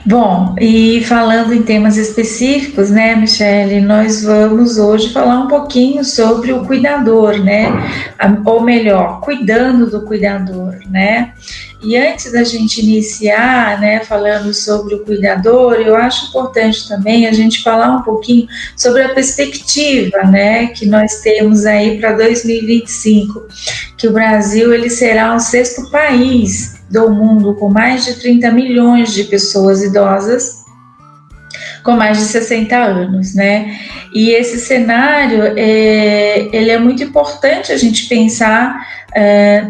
Bom, e falando em temas específicos, né, Michele, nós vamos hoje falar um pouquinho sobre o cuidador, né? Ou melhor, cuidando do cuidador, né? E antes da gente iniciar, né, falando sobre o cuidador, eu acho importante também a gente falar um pouquinho sobre a perspectiva, né, que nós temos aí para 2025, que o Brasil ele será o sexto país do mundo com mais de 30 milhões de pessoas idosas com mais de 60 anos, né? E esse cenário, ele é muito importante a gente pensar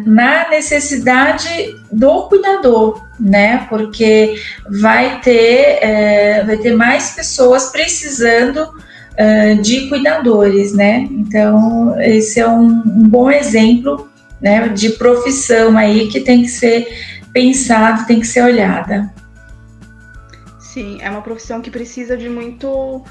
na necessidade do cuidador, né? Porque vai ter mais pessoas precisando de cuidadores, né? Então, esse é um bom exemplo, né, de profissão aí que tem que ser pensada, tem que ser olhada. Sim, é uma profissão que precisa de muito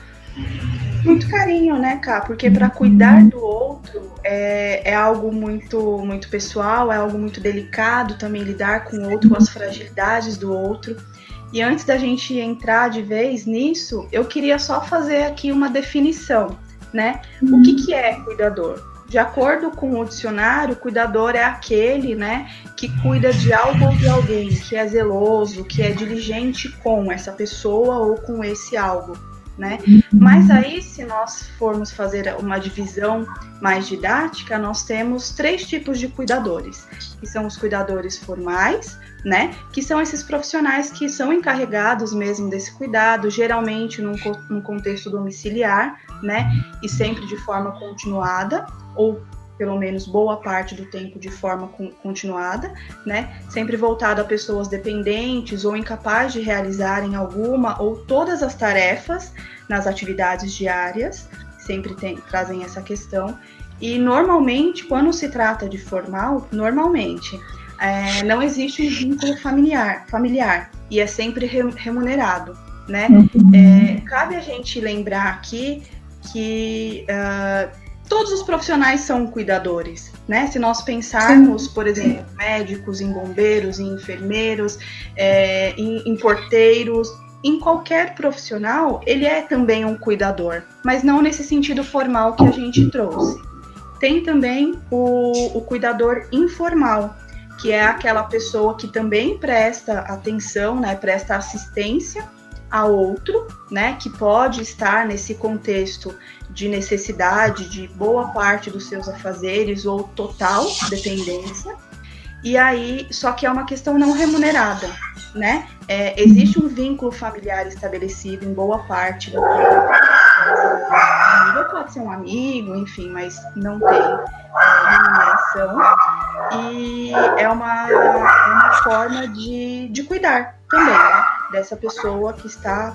carinho, né, Ká? Porque para cuidar do outro é algo muito pessoal, é algo muito delicado também lidar com o outro, com as fragilidades do outro. E antes da gente entrar de vez nisso, eu queria só fazer aqui uma definição, né? O que é cuidador? De acordo com o dicionário, cuidador é aquele, né, que cuida de algo ou de alguém, que é zeloso, que é diligente com essa pessoa ou com esse algo, né? Mas aí, se nós formos fazer uma divisão mais didática, nós temos 3 tipos de cuidadores, que são os cuidadores formais, né? Que são esses profissionais que são encarregados mesmo desse cuidado, geralmente num contexto domiciliar, né? E sempre de forma continuada, ou pelo menos boa parte do tempo de forma continuada, né? Sempre voltado a pessoas dependentes ou incapazes de realizarem alguma ou todas as tarefas nas atividades diárias, sempre trazem essa questão. E normalmente, quando se trata de formal, não existe um vínculo familiar e é sempre remunerado, né? Cabe a gente lembrar aqui que todos os profissionais são cuidadores, né? Se nós pensarmos, por exemplo, médicos, em bombeiros, em enfermeiros, em porteiros, em qualquer profissional, ele é também um cuidador, mas não nesse sentido formal que a gente trouxe. Tem também o cuidador informal, que é aquela pessoa que também presta atenção, né? Presta assistência a outro, né, que pode estar nesse contexto de necessidade de boa parte dos seus afazeres ou total dependência, e aí, só que é uma questão não remunerada, né? Existe um vínculo familiar estabelecido em boa parte do tempo. Pode ser um amigo, enfim, mas não tem remuneração, e é uma forma de cuidar também, né? Dessa pessoa que está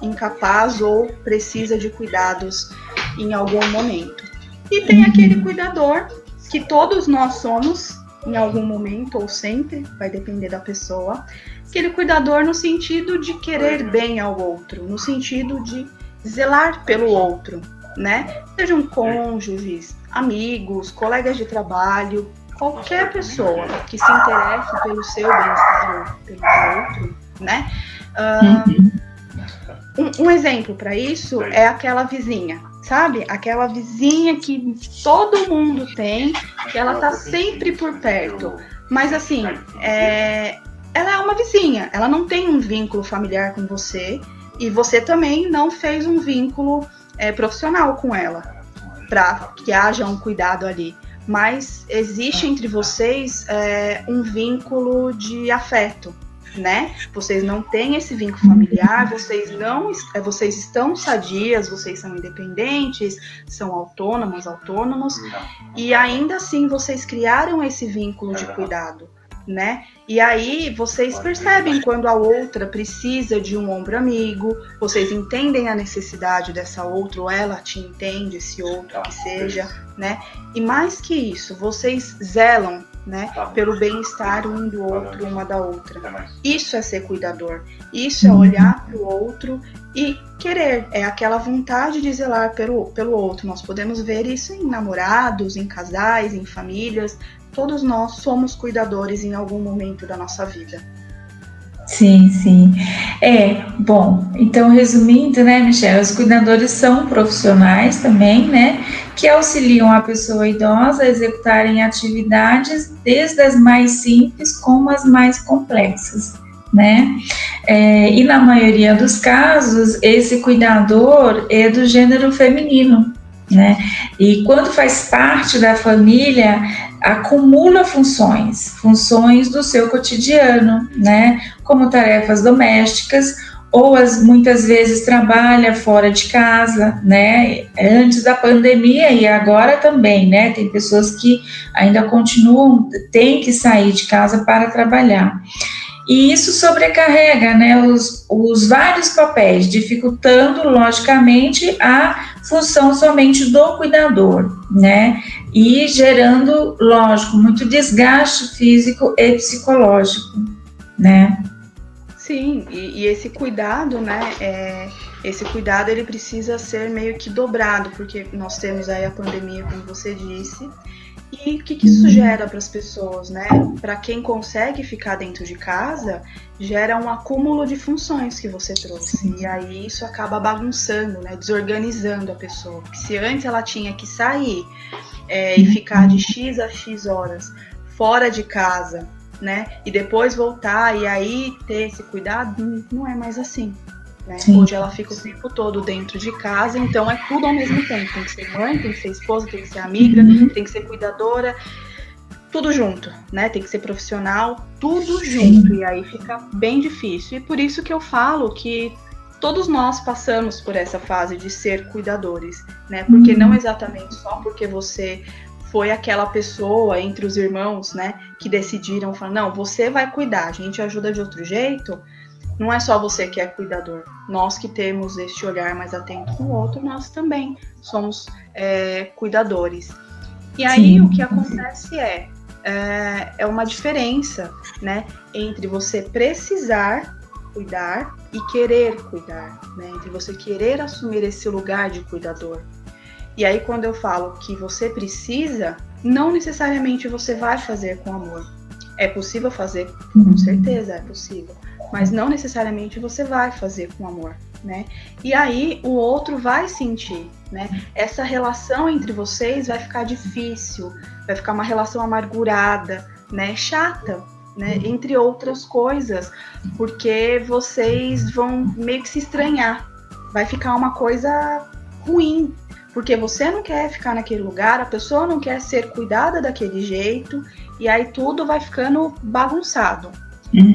incapaz ou precisa de cuidados em algum momento. E tem aquele cuidador que todos nós somos em algum momento ou sempre, vai depender da pessoa, aquele cuidador no sentido de querer bem ao outro, no sentido de zelar pelo outro, né? Sejam cônjuges, amigos, colegas de trabalho, qualquer pessoa que se interesse pelo seu bem-estar ou pelo outro, né? Um exemplo para isso é aquela vizinha, sabe? Aquela vizinha que todo mundo tem, que ela tá sempre por perto. Mas assim, ela é uma vizinha, ela não tem um vínculo familiar com você e você também não fez um vínculo profissional com ela, para que haja um cuidado ali. Mas existe entre vocês um vínculo de afeto, né? Vocês não têm esse vínculo familiar, vocês estão sadias, vocês são independentes, são autônomos, e ainda assim vocês criaram esse vínculo de cuidado, né? E aí vocês percebem quando a outra precisa de um ombro amigo, vocês entendem a necessidade dessa outra, ou ela te entende, esse outro que seja, né? E mais que isso, vocês zelam, né, pelo bem-estar um do outro, uma da outra. Isso é ser cuidador, isso é olhar para o outro e querer, é aquela vontade de zelar pelo outro. Nós podemos ver isso em namorados, em casais, em famílias. Todos nós somos cuidadores em algum momento da nossa vida. Sim, sim. Bom, então resumindo, né, Michelle, os cuidadores são profissionais também, né, que auxiliam a pessoa idosa a executarem atividades desde as mais simples como as mais complexas, né? E na maioria dos casos, esse cuidador é do gênero feminino, né? E quando faz parte da família, acumula funções do seu cotidiano, né? Como tarefas domésticas, ou muitas vezes trabalha fora de casa, né? Antes da pandemia e agora também, né? Tem pessoas que ainda continuam, têm que sair de casa para trabalhar. E isso sobrecarrega, né, os vários papéis, dificultando, logicamente, a função somente do cuidador, né? E gerando, lógico, muito desgaste físico e psicológico, né? Sim, e esse cuidado, né, esse cuidado ele precisa ser meio que dobrado, porque nós temos aí a pandemia, como você disse, e o que isso gera para as pessoas, né? Para quem consegue ficar dentro de casa, gera um acúmulo de funções que você trouxe. E aí isso acaba bagunçando, né? Desorganizando a pessoa. Porque se antes ela tinha que sair e ficar de X a X horas fora de casa, né? E depois voltar e aí ter esse cuidado, não é mais assim. Né? Hoje ela fica o tempo todo dentro de casa, então é tudo ao mesmo tempo. Tem que ser mãe, tem que ser esposa, tem que ser amiga, tem que ser cuidadora, tudo junto, né? Tem que ser profissional, tudo junto. E aí fica bem difícil. E por isso que eu falo que todos nós passamos por essa fase de ser cuidadores, né? Porque não exatamente só porque você foi aquela pessoa entre os irmãos, né? Que decidiram, falar, não, você vai cuidar, a gente ajuda de outro jeito. Não é só você que é cuidador. Nós que temos este olhar mais atento com o outro, nós também somos cuidadores. E aí o que acontece é uma diferença, né, entre você precisar cuidar e querer cuidar, né, entre você querer assumir esse lugar de cuidador. E aí quando eu falo que você precisa, não necessariamente você vai fazer com amor. É possível fazer? Com certeza é possível. Mas não necessariamente você vai fazer com amor, né? E aí o outro vai sentir, né? Essa relação entre vocês vai ficar difícil, vai ficar uma relação amargurada, né? Chata, né? Entre outras coisas, porque vocês vão meio que se estranhar. Vai ficar uma coisa ruim, porque você não quer ficar naquele lugar, a pessoa não quer ser cuidada daquele jeito, e aí tudo vai ficando bagunçado.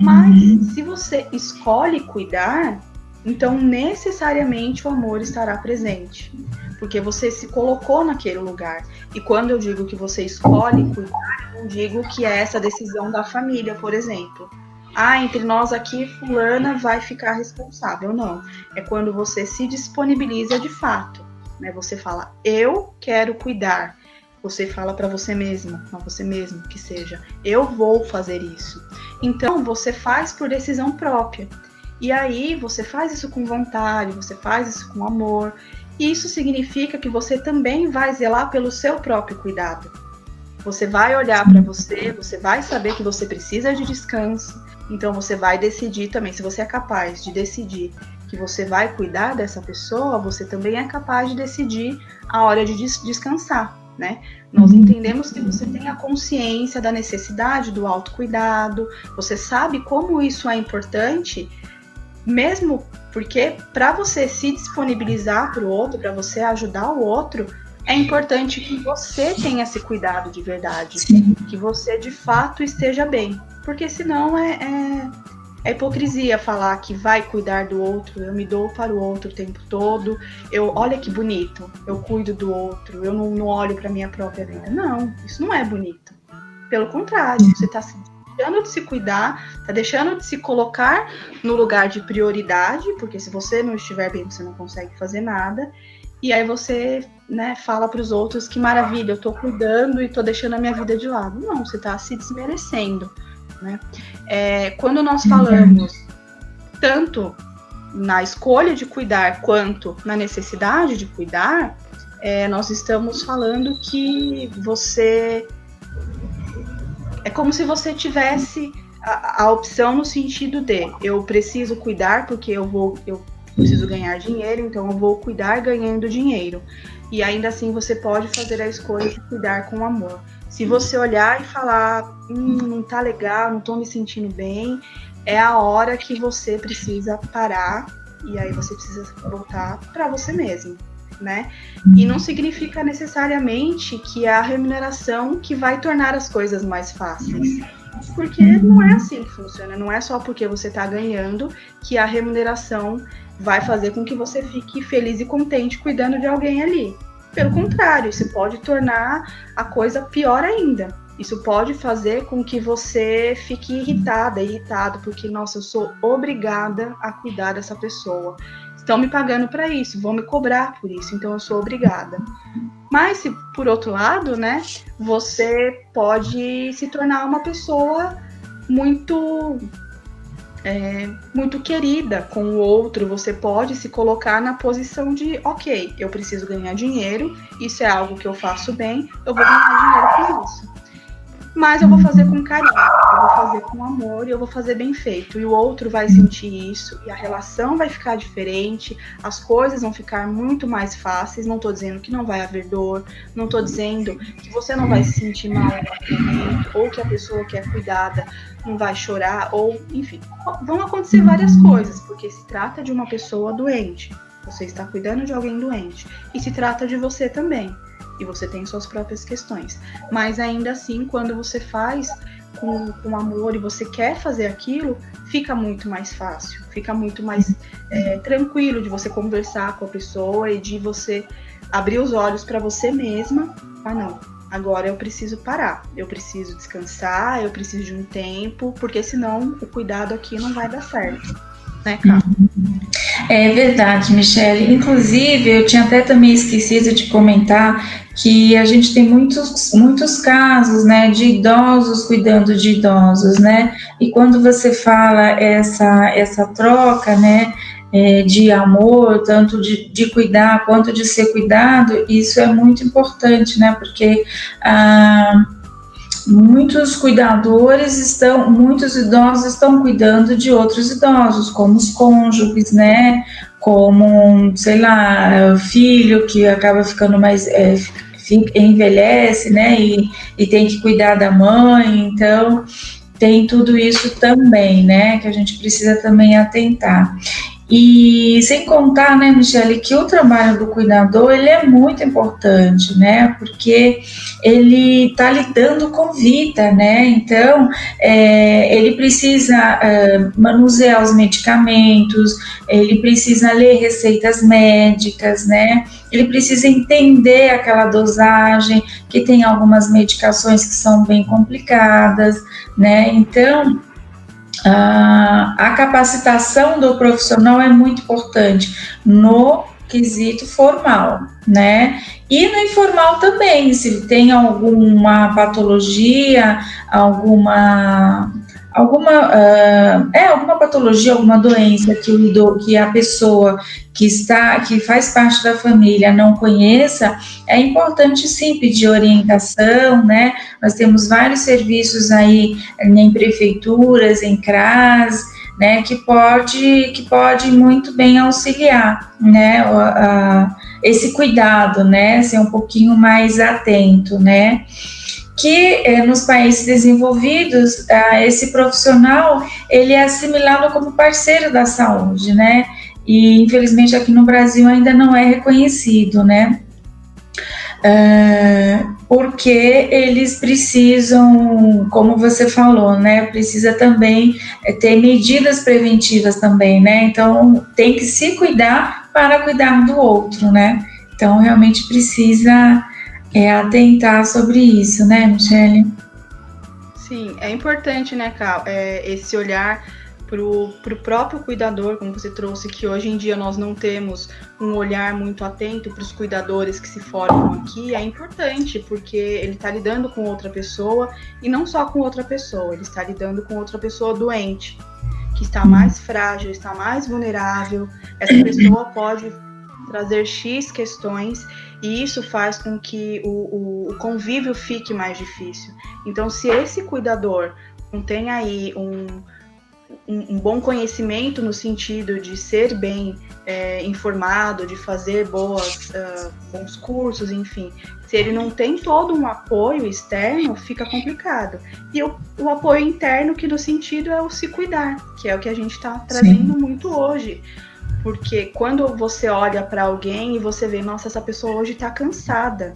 Mas se você escolhe cuidar, então necessariamente o amor estará presente, porque você se colocou naquele lugar. E quando eu digo que você escolhe cuidar, eu não digo que é essa decisão da família, por exemplo. Entre nós aqui, fulana vai ficar responsável. Não, é quando você se disponibiliza de fato, né? Você fala, eu quero cuidar. Você fala para você mesmo, que seja, eu vou fazer isso. Então, você faz por decisão própria. E aí, você faz isso com vontade, você faz isso com amor. E isso significa que você também vai zelar pelo seu próprio cuidado. Você vai olhar para você vai saber que você precisa de descanso. Então, você vai decidir também, se você é capaz de decidir que você vai cuidar dessa pessoa, você também é capaz de decidir a hora de descansar. Né? Nós entendemos que você tem a consciência da necessidade do autocuidado, você sabe como isso é importante, mesmo porque para você se disponibilizar para o outro, para você ajudar o outro, é importante que você tenha esse cuidado de verdade, que você de fato esteja bem, porque senão é hipocrisia falar que vai cuidar do outro, eu me dou para o outro o tempo todo, olha que bonito, eu cuido do outro, eu não olho para a minha própria vida. Não, isso não é bonito. Pelo contrário, você está deixando de se cuidar, está deixando de se colocar no lugar de prioridade, porque se você não estiver bem, você não consegue fazer nada. E aí você, né, fala para os outros que maravilha, eu estou cuidando e estou deixando a minha vida de lado. Não, você está se desmerecendo. Né? Quando nós falamos tanto na escolha de cuidar quanto na necessidade de cuidar, nós estamos falando que você é como se você tivesse a opção no sentido de eu preciso cuidar porque eu preciso ganhar dinheiro, então eu vou cuidar ganhando dinheiro. E ainda assim você pode fazer a escolha de cuidar com amor. Se você olhar e falar, não tá legal, não tô me sentindo bem, é a hora que você precisa parar e aí você precisa voltar para você mesmo, né? E não significa necessariamente que é a remuneração que vai tornar as coisas mais fáceis. Porque não é assim que funciona, não é só porque você está ganhando que a remuneração vai fazer com que você fique feliz e contente cuidando de alguém ali. Pelo contrário, isso pode tornar a coisa pior ainda. Isso pode fazer com que você fique irritado, porque, nossa, eu sou obrigada a cuidar dessa pessoa. Estão me pagando para isso, vão me cobrar por isso, então eu sou obrigada. Mas, se por outro lado, né, você pode se tornar uma pessoa muito querida com o outro, você pode se colocar na posição de, ok, eu preciso ganhar dinheiro, isso é algo que eu faço bem, eu vou ganhar dinheiro com isso. Mas eu vou fazer com carinho, eu vou fazer com amor e eu vou fazer bem feito. E o outro vai sentir isso, e a relação vai ficar diferente, as coisas vão ficar muito mais fáceis. Não tô dizendo que não vai haver dor, não tô dizendo que você não vai se sentir mal no momento, ou que a pessoa que é cuidada não vai chorar, ou, enfim, vão acontecer várias coisas, porque se trata de uma pessoa doente, você está cuidando de alguém doente, e se trata de você também. E você tem suas próprias questões. Mas ainda assim, quando você faz com amor e você quer fazer aquilo, fica muito mais fácil, fica muito mais tranquilo de você conversar com a pessoa e de você abrir os olhos para você mesma. Ah, não, agora eu preciso parar, eu preciso descansar, eu preciso de um tempo, porque senão o cuidado aqui não vai dar certo, né, Cá? É verdade, Michele. Inclusive, eu tinha até também esquecido de comentar que a gente tem muitos casos, né, de idosos cuidando de idosos, né? E quando você fala essa troca, né, de amor, tanto de cuidar quanto de ser cuidado, isso é muito importante, né? Porque muitos idosos estão cuidando de outros idosos, como os cônjuges, né? Como, sei lá, filho que acaba ficando mais, envelhece, né? E tem que cuidar da mãe, então tem tudo isso também, né? Que a gente precisa também atentar. E sem contar, né, Michele, que o trabalho do cuidador, ele é muito importante, né, porque ele está lidando com vida, né, então ele precisa manusear os medicamentos, ele precisa ler receitas médicas, né, ele precisa entender aquela dosagem, que tem algumas medicações que são bem complicadas, né, então a capacitação do profissional é muito importante no quesito formal, né? E no informal também, se tem alguma patologia, alguma patologia, alguma doença que a pessoa que faz parte da família não conheça, é importante sim pedir orientação, né? Nós temos vários serviços aí em prefeituras, em CRAS, né, que pode muito bem auxiliar, né, esse cuidado, né, ser um pouquinho mais atento, né, que nos países desenvolvidos, esse profissional, ele é assimilado como parceiro da saúde, né, e infelizmente aqui no Brasil ainda não é reconhecido, né, porque eles precisam, como você falou, né, precisa também ter medidas preventivas também, né, então tem que se cuidar para cuidar do outro, né, então realmente precisa atentar sobre isso, né, Michele? Sim, é importante, né, Cal, esse olhar para o próprio cuidador, como você trouxe, que hoje em dia nós não temos um olhar muito atento para os cuidadores que se formam aqui, é importante, porque ele está lidando com outra pessoa, e não só com outra pessoa, ele está lidando com outra pessoa doente, que está mais frágil, está mais vulnerável, essa pessoa pode trazer X questões, e isso faz com que o convívio fique mais difícil. Então, se esse cuidador tem aí um bom conhecimento no sentido de ser bem informado, de fazer bons cursos, enfim, se ele não tem todo um apoio externo, fica complicado. E o apoio interno, que no sentido é o se cuidar, que é o que a gente está trazendo muito hoje. Porque quando você olha para alguém e você vê, nossa, essa pessoa hoje está cansada,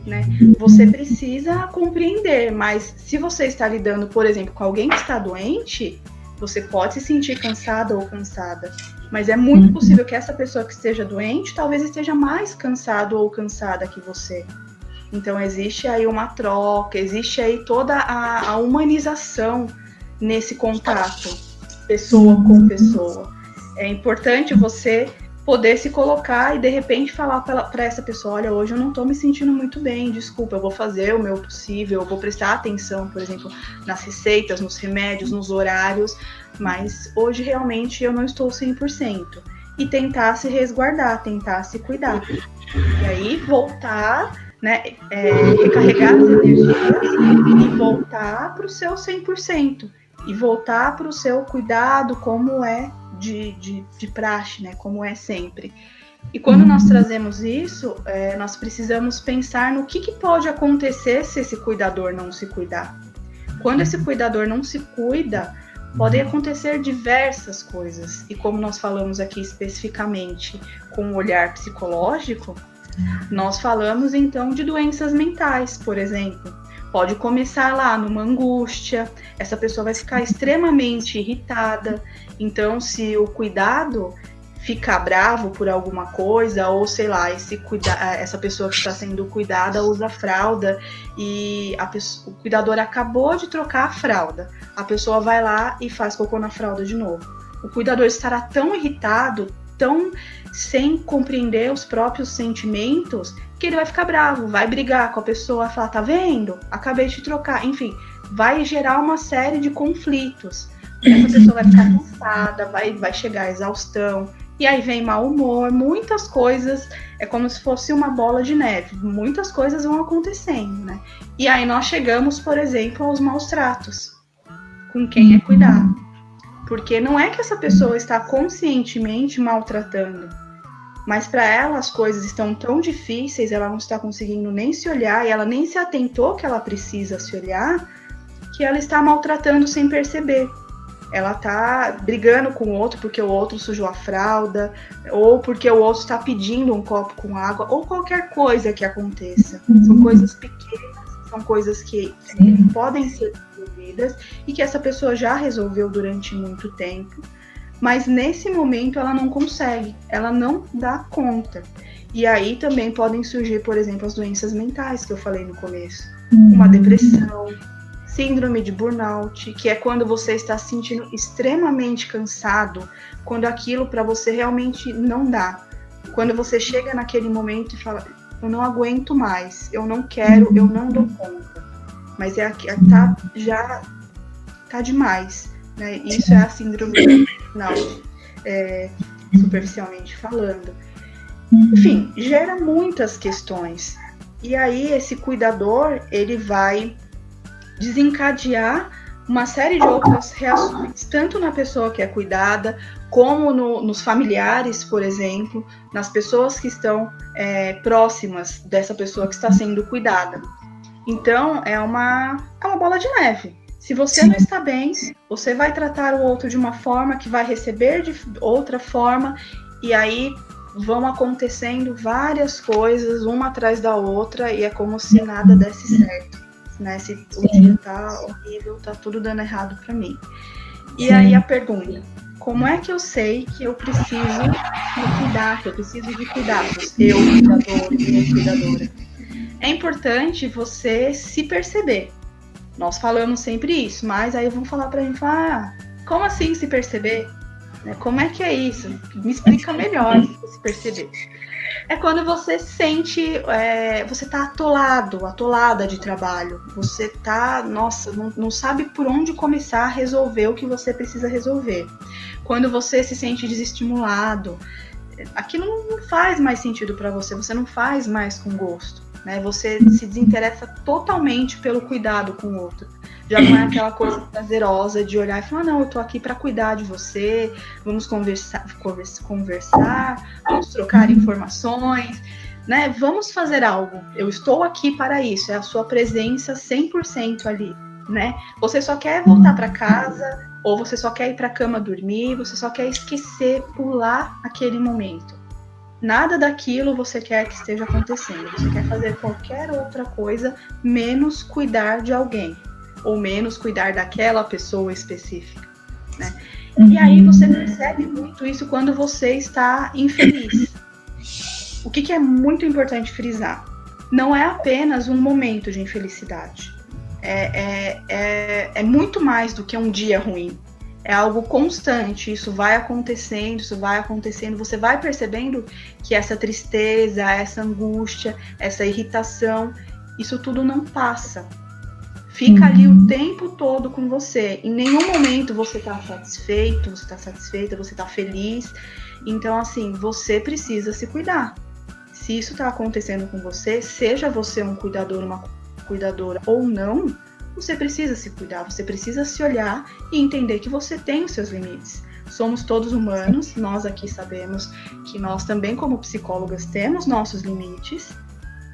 né? Você precisa compreender, mas se você está lidando, por exemplo, com alguém que está doente, você pode se sentir cansada ou cansada, mas é muito possível que essa pessoa que esteja doente talvez esteja mais cansado ou cansada que você. Então existe aí uma troca, existe aí toda a humanização nesse contato, pessoa com pessoa. É importante você poder se colocar e de repente falar para essa pessoa, olha, hoje eu não estou me sentindo muito bem, desculpa, eu vou fazer o meu possível, eu vou prestar atenção, por exemplo, nas receitas, nos remédios, nos horários, mas hoje realmente eu não estou 100%. E tentar se resguardar, tentar se cuidar. E aí voltar, né, recarregar as energias e voltar para o seu 100%. E voltar para o seu cuidado como é de praxe, né, como é sempre. E quando nós trazemos isso, nós precisamos pensar no que pode acontecer se esse cuidador não se cuidar. Quando esse cuidador não se cuida, podem acontecer diversas coisas. E como nós falamos aqui especificamente com o olhar psicológico, nós falamos então de doenças mentais, por exemplo. Pode começar lá numa angústia, essa pessoa vai ficar extremamente irritada. Então, se o cuidado ficar bravo por alguma coisa, ou sei lá, essa pessoa que está sendo cuidada usa fralda e o cuidador acabou de trocar a fralda, a pessoa vai lá e faz cocô na fralda de novo. O cuidador estará tão irritado, tão sem compreender os próprios sentimentos, que ele vai ficar bravo, vai brigar com a pessoa, falar, tá vendo? Acabei de trocar. Enfim, vai gerar uma série de conflitos. Essa pessoa vai ficar cansada, vai chegar à exaustão, e aí vem mau humor, muitas coisas, é como se fosse uma bola de neve, muitas coisas vão acontecendo, né? E aí nós chegamos, por exemplo, aos maus tratos, com quem é cuidado. Porque não é que essa pessoa está conscientemente maltratando, mas para ela as coisas estão tão difíceis, ela não está conseguindo nem se olhar, e ela nem se atentou que ela precisa se olhar, que ela está maltratando sem perceber. Ela tá brigando com o outro porque o outro sujou a fralda, ou porque o outro está pedindo um copo com água, ou qualquer coisa que aconteça. São coisas pequenas, são coisas que podem ser resolvidas e que essa pessoa já resolveu durante muito tempo, mas nesse momento ela não consegue, ela não dá conta. E aí também podem surgir, por exemplo, as doenças mentais que eu falei no começo. Uma depressão, síndrome de burnout, que é quando você está se sentindo extremamente cansado, quando aquilo para você realmente não dá. Quando você chega naquele momento e fala, eu não aguento mais, eu não quero, eu não dou conta. Mas tá demais, né? Isso é a síndrome de burnout, superficialmente falando. Enfim, gera muitas questões. E aí esse cuidador, ele vai desencadear uma série de outras reações, tanto na pessoa que é cuidada, como nos familiares, por exemplo, nas pessoas que estão próximas dessa pessoa que está sendo cuidada. Então, é uma bola de neve. Se você não está bem, você vai tratar o outro de uma forma, que vai receber de outra forma, e aí vão acontecendo várias coisas, uma atrás da outra, e é como se nada desse certo. Né? Se o dia tá horrível, tá tudo dando errado para mim. E aí a pergunta, como é que eu sei que eu preciso me cuidar, que eu preciso de cuidados, eu, cuidador, minha cuidadora? É importante você se perceber. Nós falamos sempre isso, mas aí vão falar pra gente, como assim se perceber? Como é que é isso? Me explica melhor se perceber. É quando você sente, você tá atolada de trabalho, você tá, não sabe por onde começar a resolver o que você precisa resolver. Quando você se sente desestimulado, aquilo não faz mais sentido para você, você não faz mais com gosto, né? Você se desinteressa totalmente pelo cuidado com o outro. Já não é aquela coisa prazerosa de olhar e falar, não, eu tô aqui para cuidar de você, vamos conversar, vamos trocar informações, né? Vamos fazer algo. Eu estou aqui para isso, é a sua presença 100% ali, né? Você só quer voltar para casa, ou você só quer ir para a cama dormir, você só quer esquecer, pular aquele momento. Nada daquilo você quer que esteja acontecendo. Você quer fazer qualquer outra coisa, menos cuidar de alguém, ou menos cuidar daquela pessoa específica, né? E aí você percebe muito isso quando você está infeliz. O que é muito importante frisar? Não é apenas um momento de infelicidade. É muito mais do que um dia ruim. É algo constante, isso vai acontecendo, você vai percebendo que essa tristeza, essa angústia, essa irritação, isso tudo não passa. Fica ali o tempo todo com você. Em nenhum momento você está satisfeito, você está satisfeita, você está feliz. Então, assim, você precisa se cuidar. Se isso está acontecendo com você, seja você um cuidador, uma cuidadora ou não, você precisa se cuidar, você precisa se olhar e entender que você tem os seus limites. Somos todos humanos, nós aqui sabemos que nós também, como psicólogas, temos nossos limites,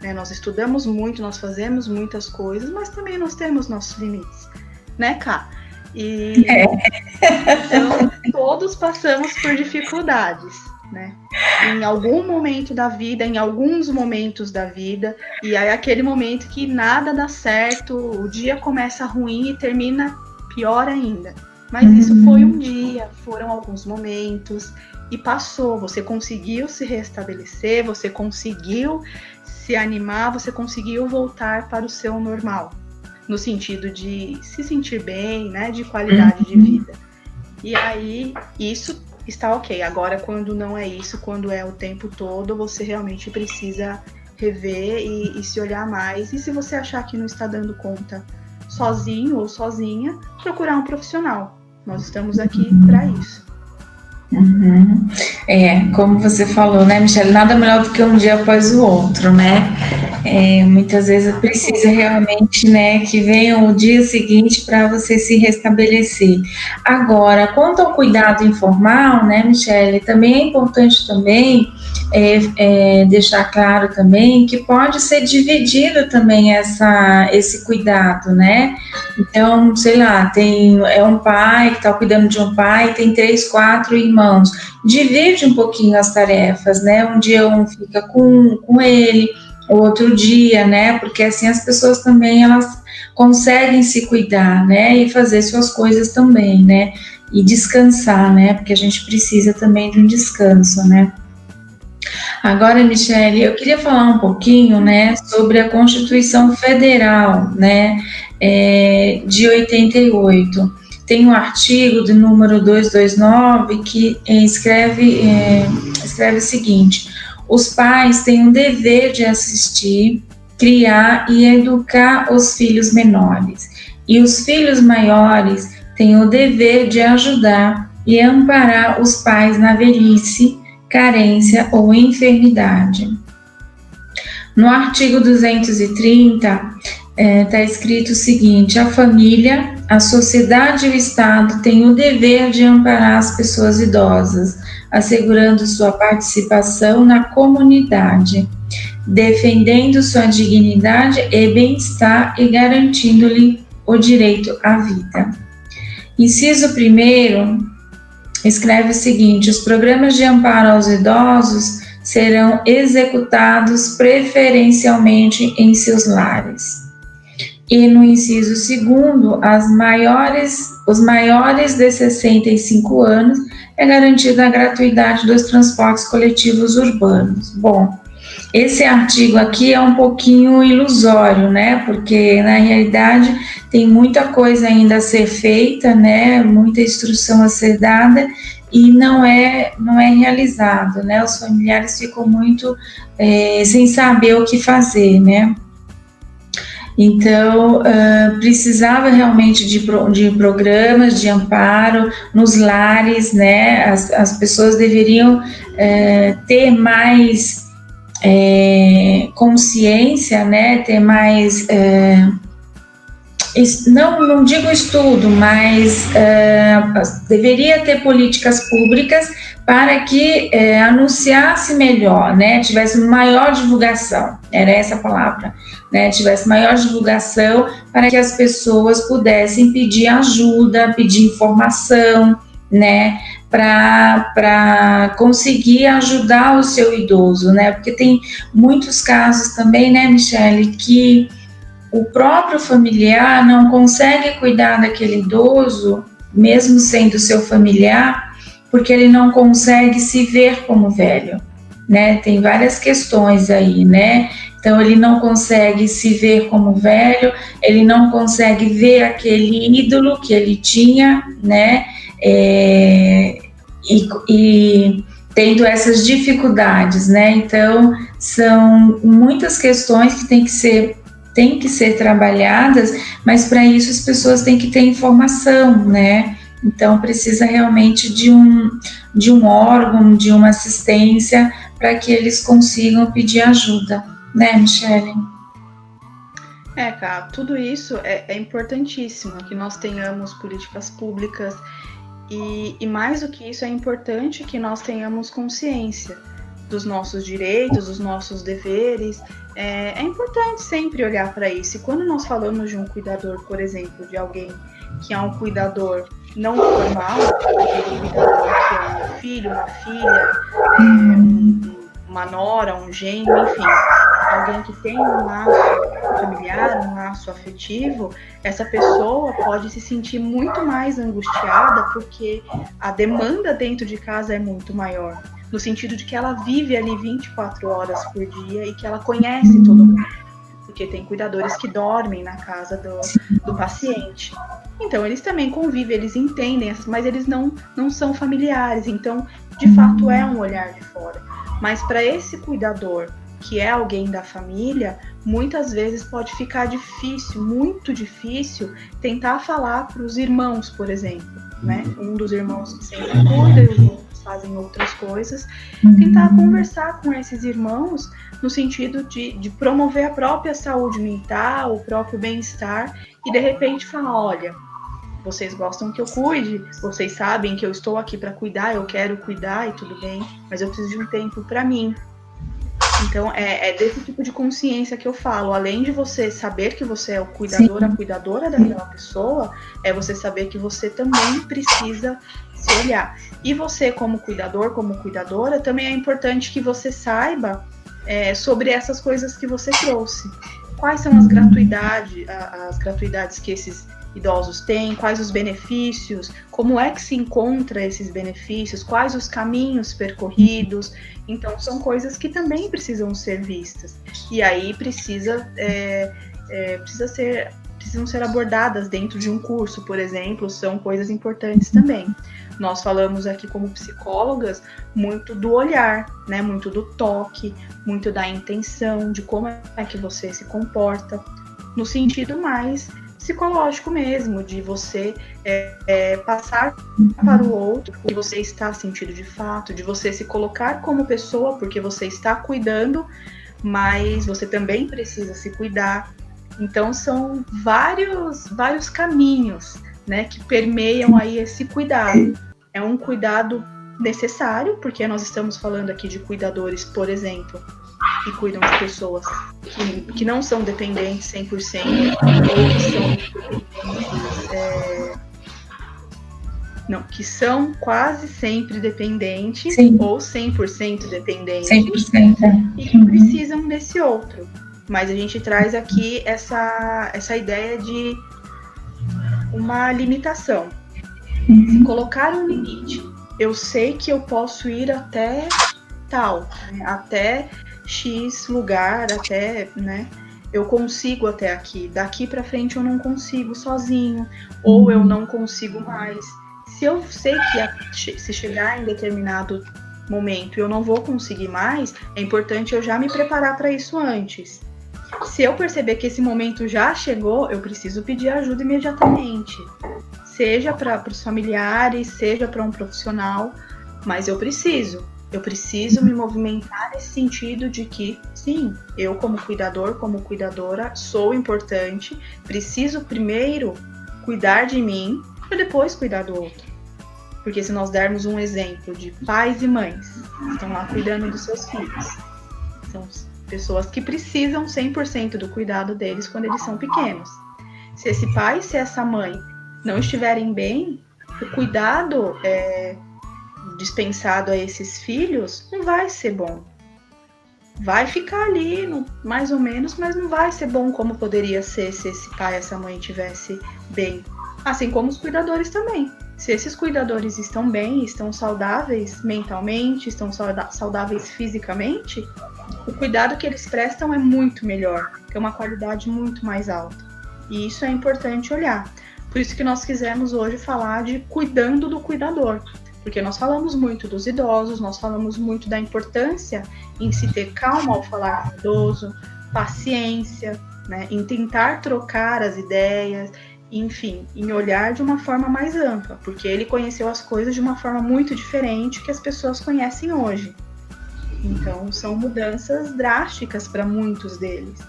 né? Nós estudamos muito, nós fazemos muitas coisas, mas também nós temos nossos limites, né, Ká? E então, todos passamos por dificuldades, né? Em algum momento da vida, em alguns momentos da vida, e aí é aquele momento que nada dá certo, o dia começa ruim e termina pior ainda. Mas isso foi um dia, foram alguns momentos e passou. Você conseguiu se restabelecer, você conseguiu se animar, você conseguiu voltar para o seu normal, no sentido de se sentir bem, né, de qualidade de vida. E aí isso está ok. Agora, quando não é isso, quando é o tempo todo, você realmente precisa rever e se olhar mais. E se você achar que não está dando conta sozinho ou sozinha, procurar um profissional. Nós estamos aqui para isso. Como você falou, né, Michele, nada melhor do que um dia após o outro, né? Muitas vezes precisa realmente, né, que venha o dia seguinte para você se restabelecer. Agora, quanto ao cuidado informal, né, Michele, também é importante também deixar claro também que pode ser dividido também esse cuidado, né? Então, sei lá, é um pai que está cuidando de um pai, tem 3, 4 irmãos. Divide um pouquinho as tarefas, né? Um dia um fica com ele, o outro dia, né? Porque assim as pessoas também, elas conseguem se cuidar, né? E fazer suas coisas também, né? E descansar, né? Porque a gente precisa também de um descanso, né? Agora, Michele, eu queria falar um pouquinho, né, sobre a Constituição Federal, né, de 88. Tem um artigo do número 229 que escreve o seguinte: os pais têm o dever de assistir, criar e educar os filhos menores, e os filhos maiores têm o dever de ajudar e amparar os pais na velhice, carência ou enfermidade. No artigo 230, está escrito o seguinte: a família, a sociedade e o Estado têm o dever de amparar as pessoas idosas, assegurando sua participação na comunidade, defendendo sua dignidade e bem-estar e garantindo-lhe o direito à vida. Inciso 1º, escreve o seguinte: os programas de amparo aos idosos serão executados preferencialmente em seus lares. E no inciso 2º, os maiores de 65 anos é garantida a gratuidade dos transportes coletivos urbanos. Bom, esse artigo aqui é um pouquinho ilusório, né? Porque na realidade tem muita coisa ainda a ser feita, né? Muita instrução a ser dada e não é realizado, né? Os familiares ficam muito sem saber o que fazer, né? Então, precisava realmente de programas de amparo nos lares, né? As pessoas deveriam ter mais consciência, né? Ter mais não digo estudo, mas deveria ter políticas públicas para que anunciasse melhor, né? Tivesse maior divulgação, era essa a palavra, né? Tivesse maior divulgação para que as pessoas pudessem pedir ajuda, pedir informação, né? Para conseguir ajudar o seu idoso, né? Porque tem muitos casos também, né, Michele, que o próprio familiar não consegue cuidar daquele idoso, mesmo sendo seu familiar, porque ele não consegue se ver como velho, né? Tem várias questões aí, né? Então ele não consegue se ver como velho, ele não consegue ver aquele ídolo que ele tinha, né? E tendo essas dificuldades, né? Então são muitas questões que têm que ser trabalhadas, mas para isso as pessoas têm que ter informação, né? Então precisa realmente de um órgão, de uma assistência para que eles consigam pedir ajuda, né, Michele? Cara, tudo isso é importantíssimo, que nós tenhamos políticas públicas e mais do que isso, é importante que nós tenhamos consciência dos nossos direitos, dos nossos deveres. É importante sempre olhar para isso. E quando nós falamos de um cuidador, por exemplo, de alguém que é um cuidador não formal, aquele cuidador que é um filho, uma filha, uma nora, um genro, enfim, alguém que tem um laço familiar, um laço afetivo, essa pessoa pode se sentir muito mais angustiada porque a demanda dentro de casa é muito maior, no sentido de que ela vive ali 24 horas por dia e que ela conhece todo mundo, porque tem cuidadores que dormem na casa do paciente. Então, eles também convivem, eles entendem, mas eles não são familiares, então, de fato, é um olhar de fora. Mas para esse cuidador, que é alguém da família, muitas vezes pode ficar difícil, muito difícil, tentar falar para os irmãos, por exemplo, né? Um dos irmãos que sempre cuida e os outros fazem outras coisas, tentar conversar com esses irmãos no sentido de promover a própria saúde mental, o próprio bem-estar, e de repente falar, olha, vocês gostam que eu cuide, vocês sabem que eu estou aqui para cuidar, eu quero cuidar e tudo bem, mas eu preciso de um tempo para mim. Então, é desse tipo de consciência que eu falo. Além de você saber que você é o cuidador, a cuidadora daquela pessoa, é você saber que você também precisa se olhar. E você, como cuidador, como cuidadora, também é importante que você saiba sobre essas coisas que você trouxe. Quais são as gratuidades que esses idosos têm, quais os benefícios, como é que se encontra esses benefícios, quais os caminhos percorridos. Então, são coisas que também precisam ser vistas. E aí precisam ser abordadas dentro de um curso, por exemplo, são coisas importantes também. Nós falamos aqui como psicólogas muito do olhar, né? Muito do toque, muito da intenção, de como é que você se comporta, no sentido mais psicológico mesmo, de você passar para o outro o que você está sentindo de fato, de você se colocar como pessoa, porque você está cuidando, mas você também precisa se cuidar. Então são vários caminhos, né, que permeiam aí esse cuidado. É um cuidado necessário, porque nós estamos falando aqui de cuidadores, por exemplo, que cuidam de pessoas que não são dependentes 100%, ou que são que são quase sempre dependentes, sim, ou 100% dependentes, 100%, e que precisam desse outro. Mas a gente traz aqui essa ideia de uma limitação. Se colocar um limite, eu sei que eu posso ir até tal, né, até X lugar, até, né, eu consigo até aqui, daqui para frente eu não consigo sozinho, ou eu não consigo mais. Se eu sei que se chegar em determinado momento eu não vou conseguir mais, é importante eu já me preparar para isso antes. Se eu perceber que esse momento já chegou, eu preciso pedir ajuda imediatamente, seja para os familiares, seja para um profissional, mas eu preciso. Eu preciso me movimentar nesse sentido de que, sim, eu como cuidador, como cuidadora, sou importante, preciso primeiro cuidar de mim para depois cuidar do outro. Porque se nós dermos um exemplo de pais e mães que estão lá cuidando dos seus filhos, são pessoas que precisam 100% do cuidado deles quando eles são pequenos. Se esse pai e se essa mãe não estiverem bem, o cuidado dispensado a esses filhos não vai ser bom. Vai ficar ali, mais ou menos, mas não vai ser bom como poderia ser se esse pai e essa mãe estivessem bem. Assim como os cuidadores também. Se esses cuidadores estão bem, estão saudáveis mentalmente, estão saudáveis fisicamente, o cuidado que eles prestam é muito melhor, tem uma qualidade muito mais alta. E isso é importante olhar. Por isso que nós quisemos hoje falar de cuidando do cuidador. Porque nós falamos muito dos idosos, nós falamos muito da importância em se ter calma ao falar com o idoso, paciência, né, em tentar trocar as ideias, enfim, em olhar de uma forma mais ampla, porque ele conheceu as coisas de uma forma muito diferente que as pessoas conhecem hoje. Então, são mudanças drásticas para muitos deles.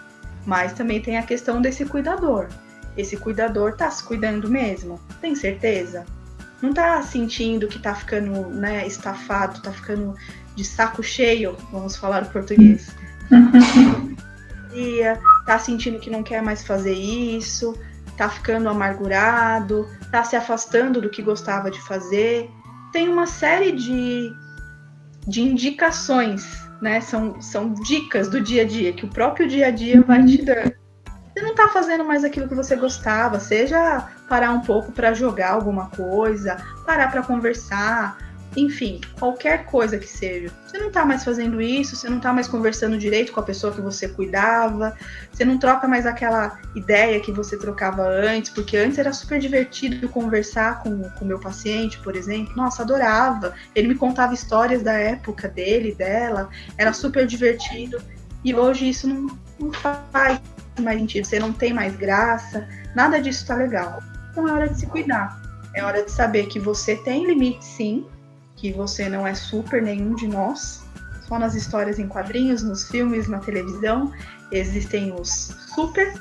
Mas também tem a questão desse cuidador. Esse cuidador está se cuidando mesmo? Tem certeza? Não tá sentindo que tá ficando, né, estafado, tá ficando de saco cheio, vamos falar o português. Tá sentindo que não quer mais fazer isso, tá ficando amargurado, tá se afastando do que gostava de fazer. Tem uma série de indicações, né, são dicas do dia a dia, que o próprio dia a dia vai te dando. Você não tá fazendo mais aquilo que você gostava, seja parar um pouco para jogar alguma coisa, parar para conversar, enfim, qualquer coisa que seja. Você não tá mais fazendo isso, você não tá mais conversando direito com a pessoa que você cuidava, você não troca mais aquela ideia que você trocava antes, porque antes era super divertido conversar com o meu paciente, por exemplo. Nossa, adorava. Ele me contava histórias da época dele, dela, era super divertido. E hoje isso não faz mais sentido, você não tem mais graça, nada disso tá legal. Então é hora de se cuidar, é hora de saber que você tem limite sim, que você não é super nenhum de nós, só nas histórias em quadrinhos, nos filmes, na televisão, existem os super,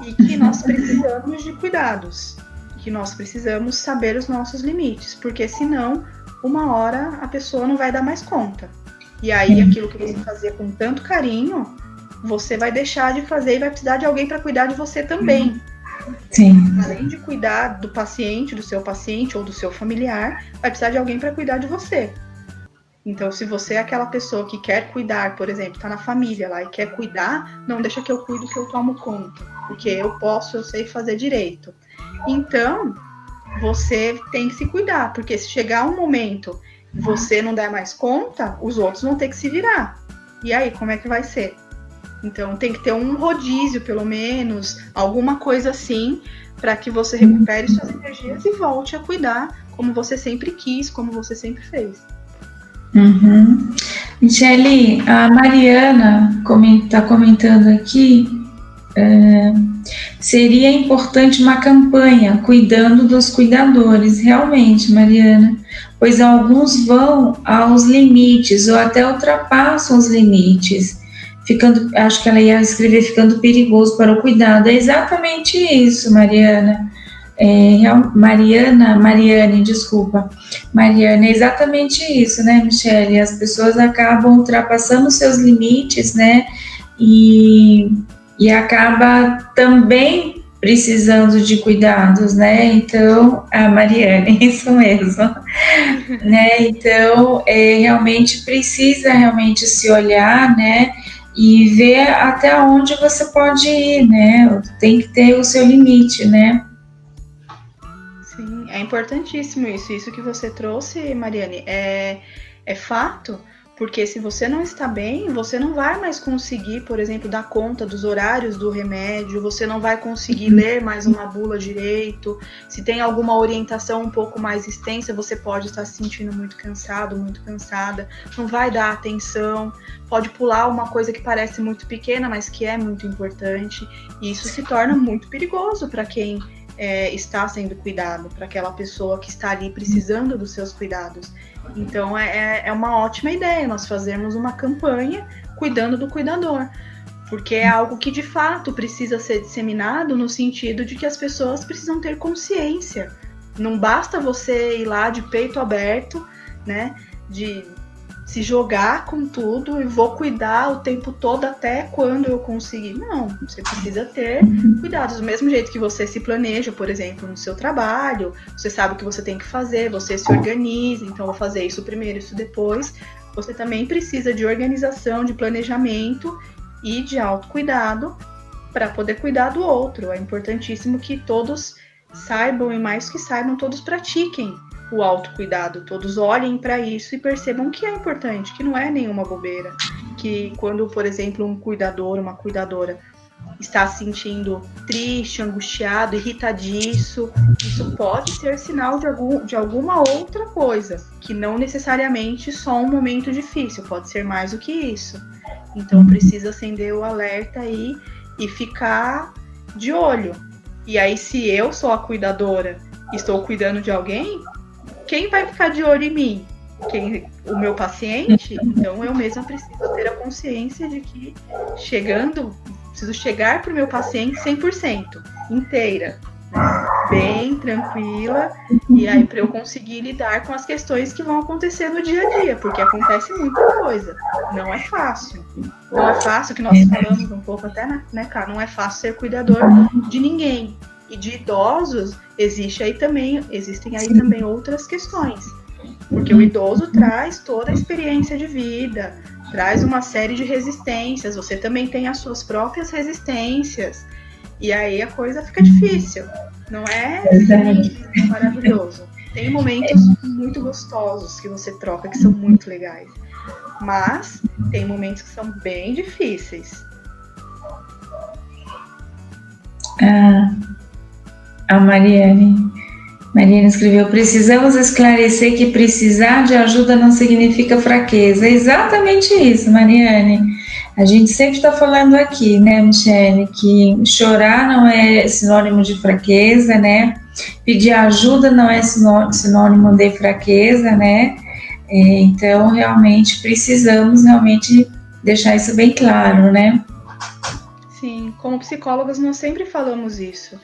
e que nós precisamos de cuidados, que nós precisamos saber os nossos limites, porque senão, uma hora a pessoa não vai dar mais conta. E aí aquilo que você fazia com tanto carinho, você vai deixar de fazer e vai precisar de alguém para cuidar de você também. Sim. Além de cuidar do paciente, do seu paciente ou do seu familiar, vai precisar de alguém para cuidar de você. Então, se você é aquela pessoa que quer cuidar, por exemplo, está na família lá e quer cuidar, não deixa que eu cuido, que eu tomo conta. Porque eu posso, eu sei fazer direito. Então, você tem que se cuidar, porque se chegar um momento você não der mais conta, os outros vão ter que se virar. E aí, como é que vai ser? Então, tem que ter um rodízio, pelo menos, alguma coisa assim, para que você recupere suas energias e volte a cuidar como você sempre quis, como você sempre fez. Uhum. Michele, a Mariana está comentando aqui, seria importante uma campanha cuidando dos cuidadores, realmente, Mariana, pois alguns vão aos limites ou até ultrapassam os limites, acho que ela ia escrever ficando perigoso para o cuidado. É exatamente isso, Mariana. Mariane, desculpa. Mariana, é exatamente isso, né, Michele? As pessoas acabam ultrapassando seus limites, né? E acaba também precisando de cuidados, né? Então, Mariane, isso mesmo, né? Então, realmente precisa realmente se olhar, né? E ver até onde você pode ir, né? Tem que ter o seu limite, né? Sim, é importantíssimo isso. Isso que você trouxe, Mariane, é fato, porque se você não está bem, você não vai mais conseguir, por exemplo, dar conta dos horários do remédio, você não vai conseguir ler mais uma bula direito. Se tem alguma orientação um pouco mais extensa, você pode estar se sentindo muito cansado, muito cansada, não vai dar atenção, pode pular uma coisa que parece muito pequena, mas que é muito importante, e isso se torna muito perigoso para quem está sendo cuidado, para aquela pessoa que está ali precisando dos seus cuidados. Então é uma ótima ideia nós fazermos uma campanha cuidando do cuidador, porque é algo que de fato precisa ser disseminado no sentido de que as pessoas precisam ter consciência. Não basta você ir lá de peito aberto, né, de se jogar com tudo e vou cuidar o tempo todo até quando eu conseguir. Não, você precisa ter cuidados. Do mesmo jeito que você se planeja, por exemplo, no seu trabalho, você sabe o que você tem que fazer, você se organiza, então vou fazer isso primeiro, isso depois. Você também precisa de organização, de planejamento e de autocuidado para poder cuidar do outro. É importantíssimo que todos saibam, e mais que saibam, todos pratiquem o autocuidado, todos olhem para isso e percebam que é importante, que não é nenhuma bobeira, que quando, por exemplo, um cuidador, uma cuidadora está se sentindo triste, angustiado, irritadiço, isso pode ser sinal de alguma outra coisa, que não necessariamente só um momento difícil, pode ser mais do que isso. Então precisa acender o alerta aí e ficar de olho. E aí, se eu sou a cuidadora e estou cuidando de alguém, quem vai ficar de olho em mim? O meu paciente? Então eu mesma preciso ter a consciência de que preciso chegar para o meu paciente 100%, inteira, né? Bem tranquila, e aí para eu conseguir lidar com as questões que vão acontecer no dia a dia, porque acontece muita coisa, não é fácil. Não é fácil, que nós falamos um pouco até, né, cara? Não é fácil ser cuidador de ninguém. E de idosos, existem aí também outras questões. Porque o idoso traz toda a experiência de vida, traz uma série de resistências, você também tem as suas próprias resistências, e aí a coisa fica difícil. Não é maravilhoso. Tem momentos muito gostosos que você troca, que são muito legais. Mas tem momentos que são bem difíceis. A Mariane escreveu: precisamos esclarecer que precisar de ajuda não significa fraqueza. É exatamente isso, Mariane. A gente sempre está falando aqui, né, Michele, que chorar não é sinônimo de fraqueza, né? Pedir ajuda não é sinônimo de fraqueza, né? Então, realmente, precisamos deixar isso bem claro, né? Sim, como psicólogas nós sempre falamos isso.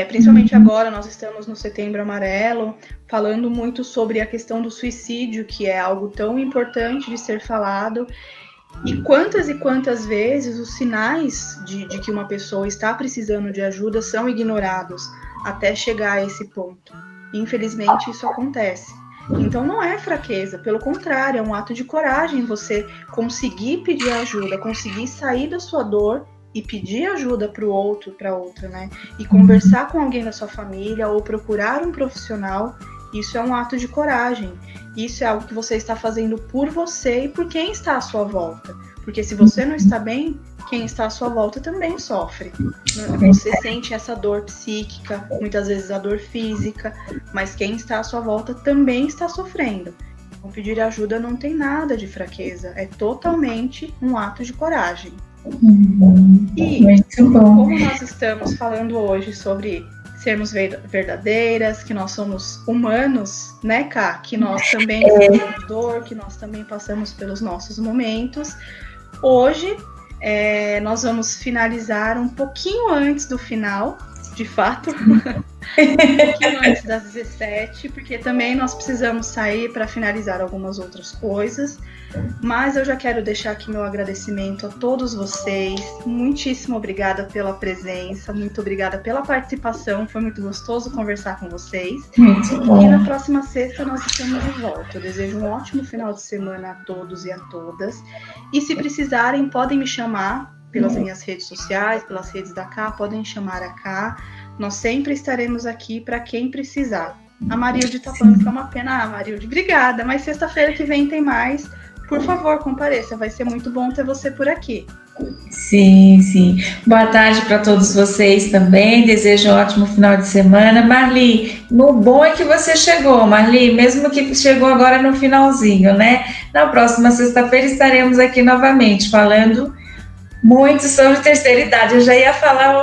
Principalmente agora, nós estamos no Setembro Amarelo, falando muito sobre a questão do suicídio, que é algo tão importante de ser falado. E quantas vezes os sinais de que uma pessoa está precisando de ajuda são ignorados até chegar a esse ponto. Infelizmente, isso acontece. Então não é fraqueza, pelo contrário, é um ato de coragem você conseguir pedir ajuda, conseguir sair da sua dor e pedir ajuda para o outro, para outra, né? E conversar com alguém da sua família ou procurar um profissional, isso é um ato de coragem. Isso é algo que você está fazendo por você e por quem está à sua volta. Porque se você não está bem, quem está à sua volta também sofre. Você sente essa dor psíquica, muitas vezes a dor física, mas quem está à sua volta também está sofrendo. Então, pedir ajuda não tem nada de fraqueza, é totalmente um ato de coragem. E como nós estamos falando hoje sobre sermos verdadeiras, que nós somos humanos, né, Ká? Que nós também temos dor, que nós também passamos pelos nossos momentos. Hoje, nós vamos finalizar um pouquinho antes do final, de fato, um pouquinho antes das 17, porque também nós precisamos sair para finalizar algumas outras coisas. Mas eu já quero deixar aqui meu agradecimento a todos vocês. Muitíssimo obrigada pela presença, muito obrigada pela participação. Foi muito gostoso conversar com vocês. Muito bom. E na próxima sexta nós estamos de volta. Eu desejo um ótimo final de semana a todos e a todas. E se precisarem, podem me chamar pelas minhas redes sociais, pelas redes da Ká, podem chamar a Ká. Nós sempre estaremos aqui para quem precisar. A Marilde está falando que é uma pena. Marilde, obrigada, mas sexta-feira que vem tem mais. Por favor, compareça, vai ser muito bom ter você por aqui. Sim, sim. Boa tarde para todos vocês também, desejo um ótimo final de semana. Marli, o bom é que você chegou, Marli, mesmo que chegou agora no finalzinho, né? Na próxima sexta-feira estaremos aqui novamente, falando muito sobre terceira idade. Eu já ia falar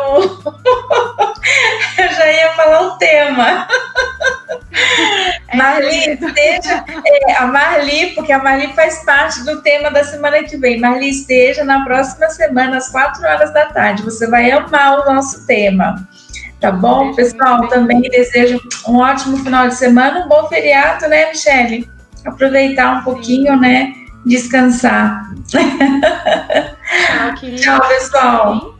já ia falar o tema. Marli, esteja. A Marli, porque a Marli faz parte do tema da semana que vem. Marli, esteja na próxima semana, às 4 horas da tarde. Você vai amar o nosso tema. Tá bom, pessoal? Também desejo um ótimo final de semana, um bom feriado, né, Michele? Aproveitar um pouquinho, né? Descansar. Tchau, querida. Tchau, pessoal.